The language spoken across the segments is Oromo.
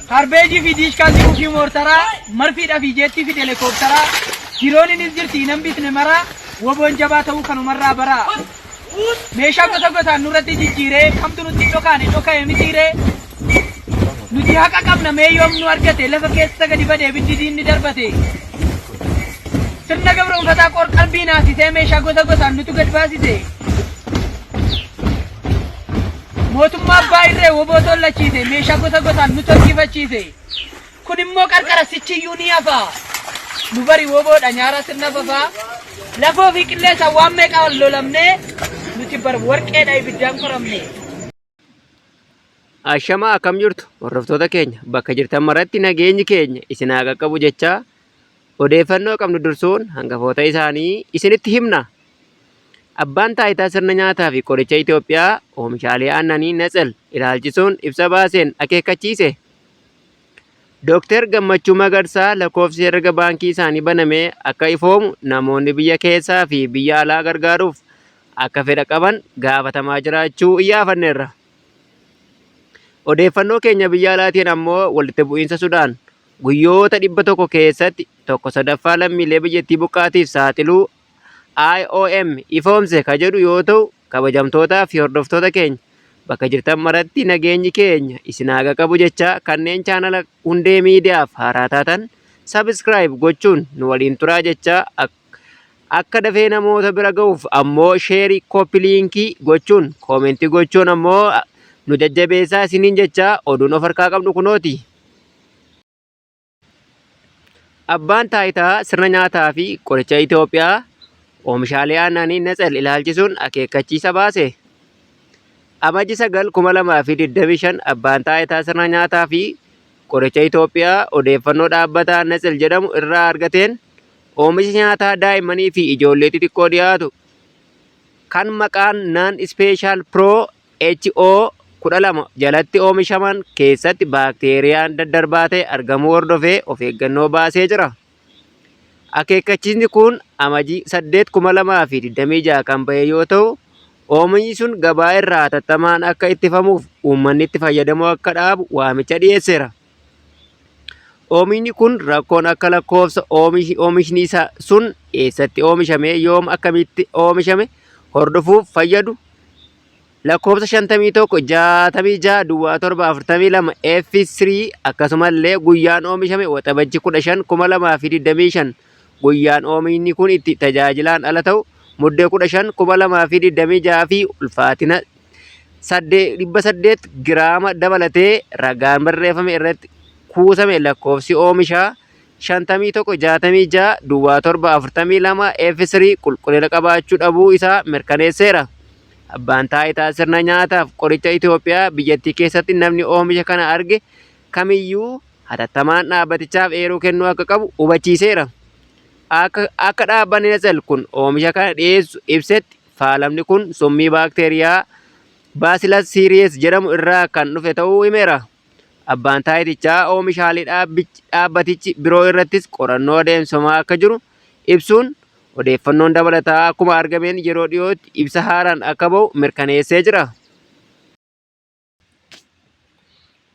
Harbeeji fi diishkaasii fi moortaraa marfiidhaa fi jeettii fi helikoophtaraa diroon inni jirti nan bitne maraa woboon jabaa ta'uu kanumarraa baraa. Meeshaa gosa gosaan nurratti jijjiiree kamtu nutti dhoka'e mitiiree nuti haqa qabna mee yoom nu argate lafa keessa gadi badee biddi diinni darbate. Sirna gabroonfataa qalbii naasisee meeshaa gosa gosaan nutu gad baasise. Mootummaa abbaa irree woboo tollachiise meeshaa gosa gosaan nu tokkifachiise. Kun immoo qarqara sichiyyuu ni hafa. Nu bari woboodha nyaara sirna fafaa. Lafoo fi qilleessa waan meeqa wal lolamnee nuti bar warqeedha ibiddaan qoramne. Ashamaa akkam jirtu hordoftoota keenya bakka jirtan maratti nageenyi keenya isin haa qaqqabu jechaa odeeffannoo qabnu dursuun hangafoota isaanii isinitti himna. Abbaan taayitaa sirna nyaataa fi qoricha Itoophiyaa oomishaalee aannanii Natsel ilaalchisuun ibsa baaseen akeekkachiise. Dooktar Gammachuu Magarsaa lakkoofsi herrega baankii isaanii banamee akka ifoomu namoonni biyya keessaa fi biyya alaa gargaaruuf akka fedha qaban gaafatamaa jiraachuu iyyaafanneerra. Odeeffannoo keenya biyya alaatiin ammoo walitti bu'iinsa Sudaan guyyoota 100 keessatti 1/3 lammiilee biyyattii buqqaatiif saaxiluu IOM ifoomse ka jedhu yoo ta'u kabajamtootaa fi hordoftoota keenya bakka jirtan maratti nageenyi keenya isin haa qaqqabu jecha kanneen chaanala hundee miidiyaaf haaraa taatan subscribe gochuun nu waliin turaa jecha akka dafee namoota bira ga'uuf ammoo sheerii kooppi liinkii gochuun koomentii gochuun ammoo nu jajjabeessaa isiniin jecha oduun of harkaa qabnu kunooti. Abbaan taayitaa sirna nyaataa fi qoricha Itoophiyaa oomishaalee aannanii Natsel ilaalchisuun akeekkachiisa baase. Amajji 9/2025 abbaan taayitaa sirna nyaataa fi qoricha Itoophiyaa odeeffannoo dhaabbataa Natsel jedhamu irraa argateen oomisha nyaataa daa'immanii fi ijoollee xixiqqoo dhiyaatu kan maqaan non special pro HO12 jalatti oomishaman keessatti baakteeriyaan daddarbaa ta'e argamuu hordofee of eeggannoo baasee jira. Akeekkachiisni kun amajjii 8/2026 kan bahe yoo ta'u oomishni sun gabaa irraa hatattamaan akka ittifamuuf uummanni itti fayyadamuu akka dhaabu waamicha dhiyeesseera. Oomishni kun rakkoon akka lakkoofsa oomishni isaa sun eessatti oomishame yoom akkamitti oomishame hordofuuf fayyadu lakkoofsa 5166-742 F3 akkasumallee guyyaan oomishame waxabajji 15/2025 guyyaan oomishni kun itti tajaajilaan ala ta'u muddee 15/2026 fi ulfaatina 800 giraama dabalatee ragaan barreeffame irratti kuusame lakkoofsi oomishaa 5166-742 F3 qulqullina qabaachuu dhabuu isaa mirkaneesseera. Abbaan taayitaa sirna nyaataaf qoricha Itoophiyaa biyyattii keessatti namni oomisha kana arge kamiyyuu hatattamaan dhaabbatichaaf eeruu kennuu akka qabu hubachiiseera. Akka dhaabbanni Natsel kun oomisha kana dhiyeessu ibsetti faalamni kun summii baakteeriyaa Bacillus cereus jedhamu irraa kan dhufe ta'uu himeera. Abbaan taayitichaa oomishaalee dhaabbatichi biroo irrattis qorannoo adeemsifamaa akka jiru ibsuun odeeffannoon dabalataa akkuma argameen yeroo dhiyootti ibsa haaraan akka bahu mirkaneessee jira.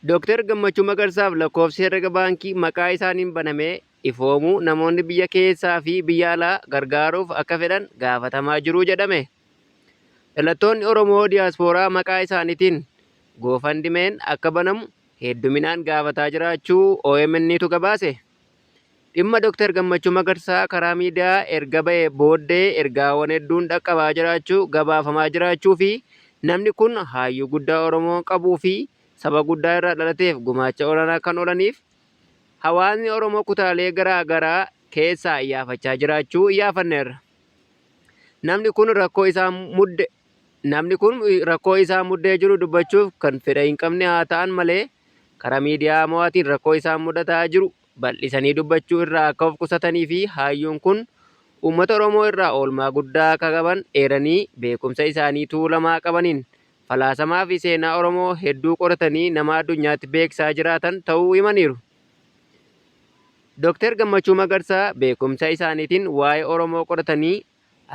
Dooktar Gammachuu Magarsaaf lakkoofsi herrega baankii maqaa isaaniin banamee ifoomuu namoonni biyya keessaa fi biyya alaa gargaaruuf akka fedhan gaafatamaa jiru jedhame. Dhalattoonni Oromoo diyaaspooraa maqaa isaaniitiin goofandimeen akka banamu hedduminaan gaafataa jiraachuu OMN'tu gabaase. Dhimma Dooktar Gammachuu Magarsaa karaa miidiyaa erga ba'ee booddee ergaawwan hedduun dhaqqabaa jiraachuu gabaafamaa jiraachuu fi namni kun hayyuu guddaa Oromoo qabuu fi saba guddaa irraa dhalateef gumaacha olaanaa kan oolaniif hawaasni Oromoo kutaalee garaa garaa keessaa iyyaafachaa jiraachuu iyyaafanneerra. Namni kun rakkoo isaa muddee jiru dubbachuuf kan fedha hin qabne haa ta'an malee karaa miidiyaa mo'aatiin rakkoo isaan mudataa jiru bal'isanii dubbachuu irraa akka of qusatanii fi hayyuun kun uummata Oromoo irraa oolmaa guddaa akka qaban eeranii beekumsa isaanii tuulamaa qabaniin falaasamaa fi seenaa Oromoo hedduu qoratanii nama addunyaatti beeksisaa jiraatan ta'uu himaniiru. Dooktar Gammachuu Magarsaa beekumsa isaaniitiin waa'ee Oromoo qoratanii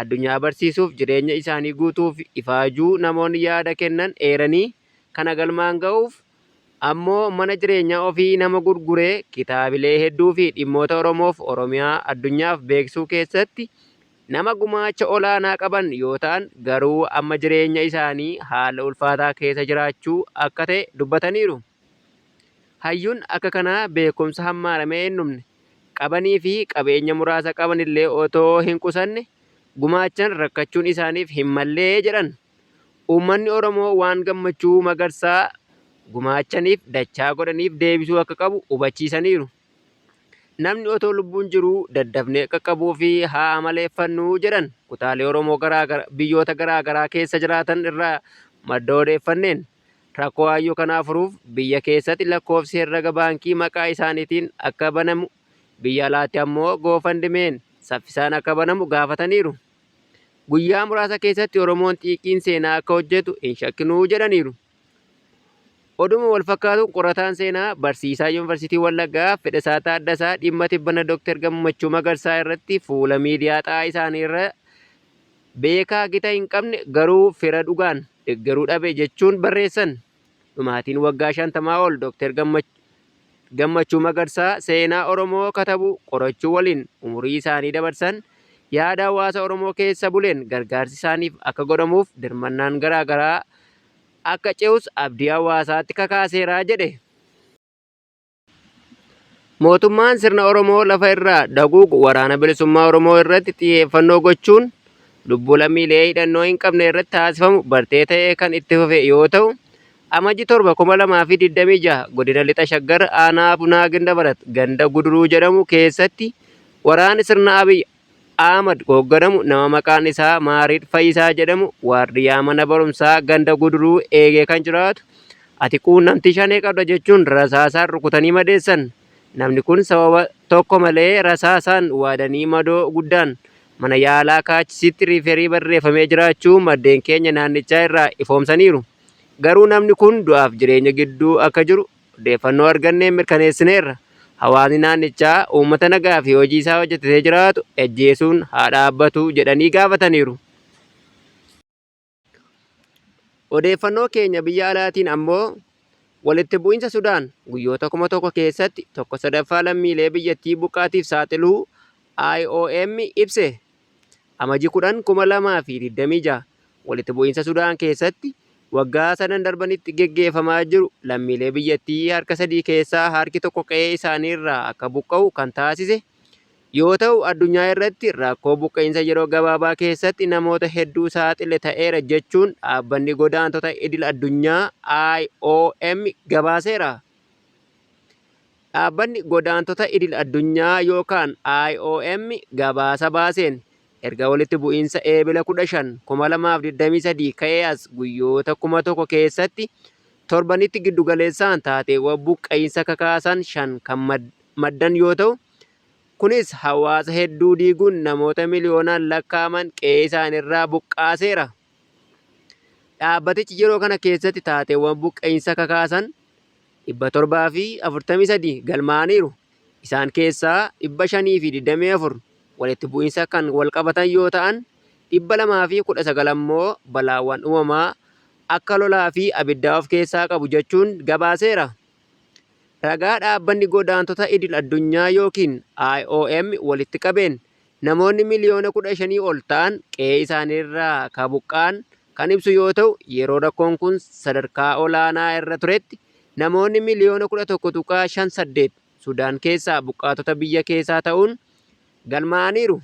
addunyaa barsiisuuf jireenya isaanii guutuuf ifaajuu namoonni yaada kennan eeranii kana galmaan ga'uuf ammoo mana jireenyaa ofii nama gurguree kitaabilee hedduu fi dhimmoota Oromoof Oromiyaa addunyaaf beeksisuu keessatti nama gumaacha olaanaa qaban yoo ta'an garuu amma jireenya isaanii haala ulfaataa keessa jiraachuu akka ta'e dubbataniiru. Hayyuun akka kanaa beekumsa hammaaramee hin dhumne qabanii fi qabeenya muraasa qaban illee otoo hin qusanne gumaachan rakkachuun isaaniif hin mallee jedhan. Uummanni Oromoo waan Gammachuu Magarsaa gumaachaniif dachaa godhaniif deebisuu akka qabu hubachiisaniiru. Namni otoo lubbuun jiruu daddafnee qaqqabuu fi haa amaleeffannuu jedhan kutaalee Oromoo biyyoota garaagaraa keessa jiraatan irraa madda odeeffanneen. Rakkoo hayyuu kanaa furuuf biyya keessatti lakkoofsi herrega baankii maqaa isaaniitiin akka banamu biyya alaatti ammoo goofandimeen saffisaan akka banamu gaafataniiru. Guyyaa muraasa keessatti Oromoon xiiqiin seenaa akka hojjetu hin shakkinuu jedhaniiru. Oduma wal fakkaatu qorataan seenaa barsiisaa Yuunivarsiitii Wallaggaa Fedhasaa Taaddasaa dhimma tibbana Dooktar Gammachuu Magarsaa irratti fuula miidiyaa xaa isaanii irra beekaa gita hin qabne garuu fira dhugaan deeggaruu dhabe jechuun barreessan. Dhumaatiin waggaa 50 ol Dooktar Gammachuu Magarsaa seenaa Oromoo katabu qorachuu waliin umurii isaanii dabarsan yaada hawaasa Oromoo keessa buleen gargaarsi isaaniif akka godhamuuf dirmannaan garaagaraa akka ce'us abdii hawaasaatti kakaaseeraa jedhe. Mootummaan sirna Oromoo lafa irraa daguugu waraana bilisummaa Oromoo irratti xiyyeeffannoo gochuun lubbuu lammiilee hidhannoo hin qabne irratti taasifamu bartee ta'ee kan itti fufe yoo ta'u, Amajji 7 2026 godina lixa shaggar aanaa Bunaa Gindabarat ganda Guduruu jedhamu keessatti waraanni sirna Abiy Ahmad hoogganamu nama maqaan isaa Maarid Fayyisaa jedhamu waardiyyaa mana barumsaa ganda Guduruu eegee kan jiraatu ati quunnamtii shanee qabda jechuun rasaasaan rukutanii madeessan. Namni kun sababa tokko malee rasaasaan waadanii madoo guddaan mana yaalaa kaachisitti riiferii barreeffamee jiraachuu maddeen keenya naannichaa irraa ifoomsaniiru. Garuu namni kun du'aaf jireenya gidduu akka jiru odeeffannoo argannee mirkaneessineerra. Hawaasni naannichaa uummata nagaa fi hojii isaa hojjetatee jiraatu ejjeesuun haa dhaabbatu jedhanii gaafataniiru. Odeeffannoo keenya biyya alaatiin ammoo walitti bu'insa Sudaan guyyoota 1,000 keessatti 1/3 lammiilee biyyattii buqqaatiif saaxiluu IOM ibse. Amajji 10 2026 walitti bu'insa Sudaan keessatti waggaa 3 darbanitti geggeeffamaa jiru lammiilee biyyattii harka 3 keessaa harki tokko qe'ee isaanii irraa akka buqqa'u kan taasise yoo ta'u, addunyaa irratti rakkoo buqqa'insa yeroo gabaabaa keessatti namoota hedduu saaxile ta'eera jechuun dhaabbanni godaantota idil addunyaa IOM gabaaseera. Dhaabbanni godaantota idil addunyaa yookaan IOM gabaasa baaseen erga walitti bu'iinsa eebila 15 2023 ka'ee as guyyoota 1,000 keessatti torbanitti giddugaleessaan taateewwan buqqa'insa kakaasan 5 kan maddan yoo ta'u, kunis hawaasa hedduu diiguun namoota miliyoonaan lakkaa'aman qe'ee isaaniirraa buqqaaseera. Dhaabbatichi yeroo kana keessatti taateewwan buqqa'insa kakaasan 743 galmaa'aniiru. Isaan keessaa 524 walitti bu'iinsa kan wal qabatan yoo ta'an 219 ammoo balaawwan uumamaa akka lolaa fi abiddaa of keessaa qabu jechuun gabaaseera. Ragaa dhaabbanni godaantota idil addunyaa yookiin IOM walitti qabeen namoonni miliyoona 15 ol ta'an qe'ee isaaniirraa buqqa'an kan ibsu yoo ta'u, yeroo rakkoon kun sadarkaa olaanaa irra turetti namoonni miliyoona 11.58 Sudaan keessaa buqqaatota biyya keessaa ta'uun galmaa'aniiru.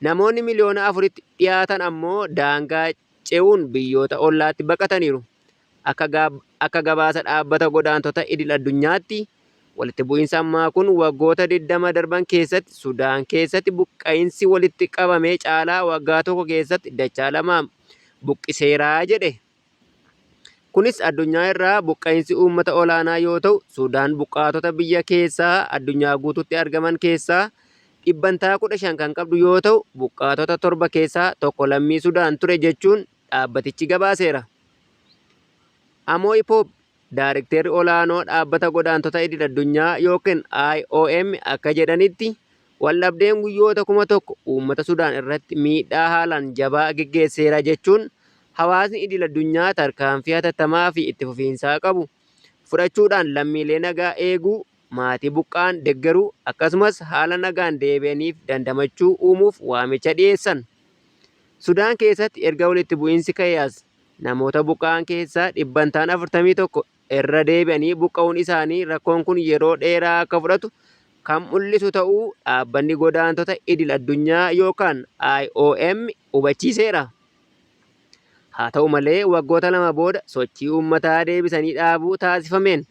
Namoonni miliyoona 4tti dhiyaatan ammoo daangaa ce'uun biyyoota ollaatti baqataniiru. Akka gabaasa dhaabbata godaantota idil addunyaatti walitti bu'iinsa ammaa kun waggoota 20 darban keessatti Sudaan keessatti buqqa'insi walitti qabamee caalaa waggaa tokko keessatti dachaa 2 buqqiseeraa jedhe. Kunis addunyaa irraa buqqa'insi uummata olaanaa yoo ta'u, Sudaan buqqaatota biyya keessaa addunyaa guutuutti argaman keessaa 15% kan qabdu yoo ta'u, buqqaatota 7 keessaa tokko lammii Sudaan ture jechuun dhaabbatichi gabaaseera. Amoy Pop Daarekteerri olaanoo dhaabbata godaantota idil addunyaa yookiin IOM akka jedhanitti waldhabdeen guyyoota 1,000 uummata Sudaan irratti miidhaa haalaan jabaa geggeesseera jechuun hawaasni idil addunyaa tarkaanfii hatattamaa fi itti fufiinsaa qabu fudhachuudhaan lammiilee nagaa eeguu, maatii buqqaan deeggaruu akkasumas haala nagaan deebi'aniif dandamachuu uumuuf waamicha dhiyeessan. Sudaan keessatti erga walitti bu'iinsi ka'ee as namoota buqqaan keessaa dhibbantaan 41 irra deebi'anii buqqa'uun isaanii rakkoon kun yeroo dheeraa akka fudhatu kan mul'isu ta'uu dhaabbanni godaantota idil addunyaa yookaan IOM hubachiiseera. Haa ta'u malee waggoota 2 booda sochii uummataa deebisanii dhaabuu taasifameen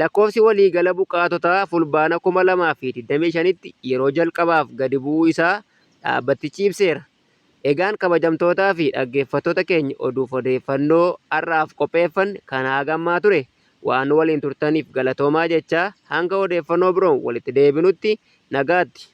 lakkoofsi waliigala buqqaatotaa fulbaana 2025tti yeroo jalqabaaf gadi bu'uu isaa dhaabbatichi ibseera. Egaan kabajamtootaa fi dhaggeeffattoota keenya odeeffannoo har'aaf qopheeffanne kan hagammaa ture. Waan waliin turtaniif galatoomaa jechaa hanga odeeffannoo biroon walitti deebinutti nagaatti.